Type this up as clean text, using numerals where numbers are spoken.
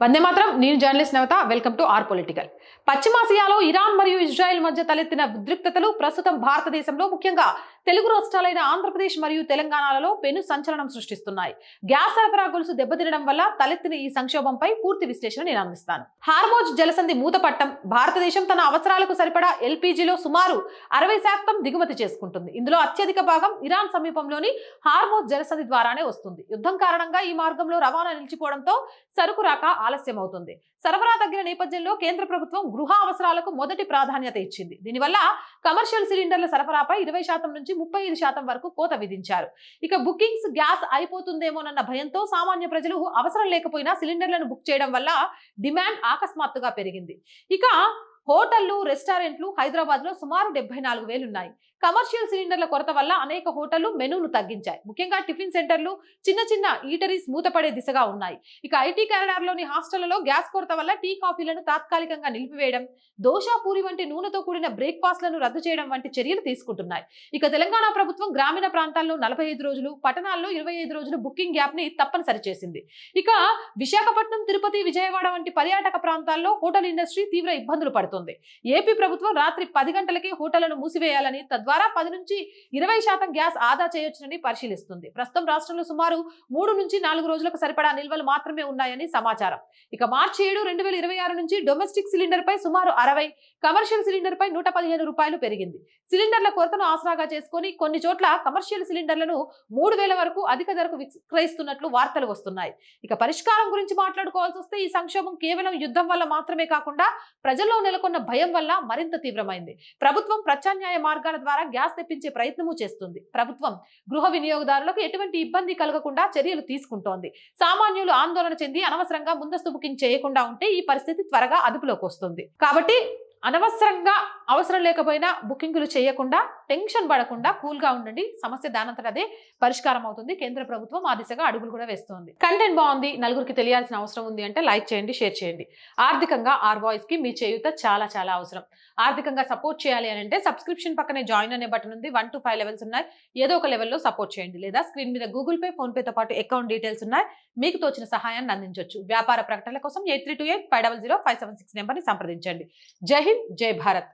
వందే మాత్రం. నేను journalist Navatha. Welcome to our political. పశ్చిమాసియాలో ఇరాన్ మరియు ఇజ్రాయెల్ మధ్య తలెత్తిన ఉద్రిక్తతలు ప్రస్తుతం భారతదేశంలో ముఖ్యంగా తెలుగు రాష్ట్రాలైన ఆంధ్రప్రదేశ్ మరియు తెలంగాణలలో పెను సంచలనం సృష్టిస్తున్నాయి. గ్యాస్ సరఫరా గొలుసు దెబ్బతినడం వల్ల తలెత్తిన ఈ సంక్షోభంపై పూర్తి విశ్లేషణ నేను అందిస్తాను. హార్మోజ్ జలసంధి మూతపట్టం. భారతదేశం తన అవసరాలకు సరిపడా ఎల్పీజీలో సుమారు 60% దిగుమతి చేసుకుంటుంది. ఇందులో అత్యధిక భాగం ఇరాన్ సమీపంలోని హార్మోజ్ జలసంధి ద్వారానే వస్తుంది. యుద్ధం కారణంగా ఈ మార్గంలో రవాణా నిలిచిపోవడంతో సరుకు రాక ఆలస్యం అవుతుంది. సరఫరా తగ్గిన నేపథ్యంలో కేంద్ర ప్రభుత్వం గృహ అవసరాలకు మొదటి ప్రాధాన్యత ఇచ్చింది. దీనివల్ల కమర్షియల్ సిలిండర్ల సరఫరాపై 20% నుంచి 35% వరకు కోత విధించారు. ఇక బుకింగ్స్ గ్యాస్ అయిపోతుందేమోనన్న భయంతో సామాన్య ప్రజలు అవసరం లేకపోయినా సిలిండర్లను బుక్ చేయడం వల్ల డిమాండ్ అకస్మాత్తుగా పెరిగింది. ఇక హోటళ్లు, రెస్టారెంట్లు హైదరాబాద్ లో సుమారు 74,000 ఉన్నాయి. కమర్షియల్ సిలిండర్ల కొరత వల్ల అనేక హోటళ్లు మెనూను తగ్గించాయి. ముఖ్యంగా టిఫిన్ సెంటర్లు, చిన్న చిన్న ఈటరీస్ మూతపడే దిశగా ఉన్నాయి. ఇక ఐటీ కారిడార్లోని హాస్టళ్లలో గ్యాస్ కొరత వల్ల టీ, కాఫీలను తాత్కాలికంగా నిలిపివేయడం, దోశ, పూరి వంటి నూనెతో కూడిన బ్రేక్ఫాస్ట్లను రద్దు చేయడం వంటి చర్యలు తీసుకుంటున్నాయి. ఇక తెలంగాణ ప్రభుత్వం గ్రామీణ ప్రాంతాల్లో 45 రోజులు, పట్టణాల్లో 25 రోజులు బుకింగ్ గ్యాప్ ని తప్పనిసరి చేసింది. ఇక విశాఖపట్నం, తిరుపతి, విజయవాడ వంటి పర్యాటక ప్రాంతాల్లో హోటల్ ఇండస్ట్రీ తీవ్ర ఇబ్బందులు పడుతుంది. ఏపీ ప్రభుత్వం రాత్రి 10 గంటలకే హోటళ్లను మూసివేయాలని, తద్వారా 10 నుంచి 20% గ్యాస్ ఆదా చేయొచ్చునని పరిశీలిస్తుంది. ప్రస్తుతం రాష్ట్రంలో సుమారు 3 నుంచి 4 రోజులకు సరిపడా నిల్వలు మాత్రమే ఉన్నాయని సమాచారం. ఇక మార్చి 7, 2026 నుంచి డొమెస్టిక్ సిలిండర్ పై సుమారు 60, కమర్షియల్ సిలిండర్ పై 115 రూపాయలు పెరిగింది. సిలిండర్ల కొరతను ఆసరాగా చేసుకుని కొన్ని చోట్ల కమర్షియల్ సిలిండర్లను 3,000 వరకు అధిక ధరకు విక్రయిస్తున్నట్లు వార్తలు వస్తున్నాయి. ఇక పరిష్కారం గురించి మాట్లాడుకోవాల్సి వస్తే ఈ సంక్షోభం కేవలం యుద్ధం వల్ల మాత్రమే కాకుండా ప్రజల్లో నెలకొన్న భయం వల్ల మరింత తీవ్రమైంది. ప్రభుత్వం ప్రత్యామ్నాయ మార్గాల ద్వారా గ్యాస్ తెప్పించే ప్రయత్నము చేస్తుంది. ప్రభుత్వం గృహ వినియోగదారులకు ఎటువంటి ఇబ్బంది కలగకుండా చర్యలు తీసుకుంటోంది. సామాన్యులు ఆందోళన చెంది అనవసరంగా ముందస్తు బుకింగ్ చేయకుండా ఉంటే ఈ పరిస్థితి త్వరగా అదుపులోకి వస్తుంది. కాబట్టి అనవసరంగా అవసరం లేకపోయినా బుకింగ్లు చేయకుండా, టెన్షన్ పడకుండా కూల్గా ఉండండి. సమస్య దానంతట అదే పరిష్కారం అవుతుంది. కేంద్ర ప్రభుత్వం ఆ దిశగా అడుగులు కూడా వేస్తోంది. కంటెంట్ బాగుంది, నలుగురికి తెలియాల్సిన అవసరం ఉంది అంటే లైక్ చేయండి, షేర్ చేయండి. ఆర్థికంగా ఆర్ వాయిస్ కి మీ చేయూత చాలా చాలా అవసరం. ఆర్థికంగా సపోర్ట్ చేయాలి అని అంటే సబ్స్క్రిప్షన్ పక్కనే జాయిన్ అనే బటన్ ఉంది. 1 to 5 లెవెల్స్ ఉన్నాయి. ఏదో ఒక లెవెల్లో సపోర్ట్ చేయండి. లేదా స్క్రీన్ మీద గూగుల్ పే, ఫోన్ పేతో పాటు అకౌంట్ డీటెయిల్స్ ఉన్నాయి. మీకు తోచిన సహాయాన్ని అందించవచ్చు. వ్యాపార ప్రకటనల కోసం 8328 500 576 నెంబర్ని సంప్రదించండి. జై హింద్, జై భారత్.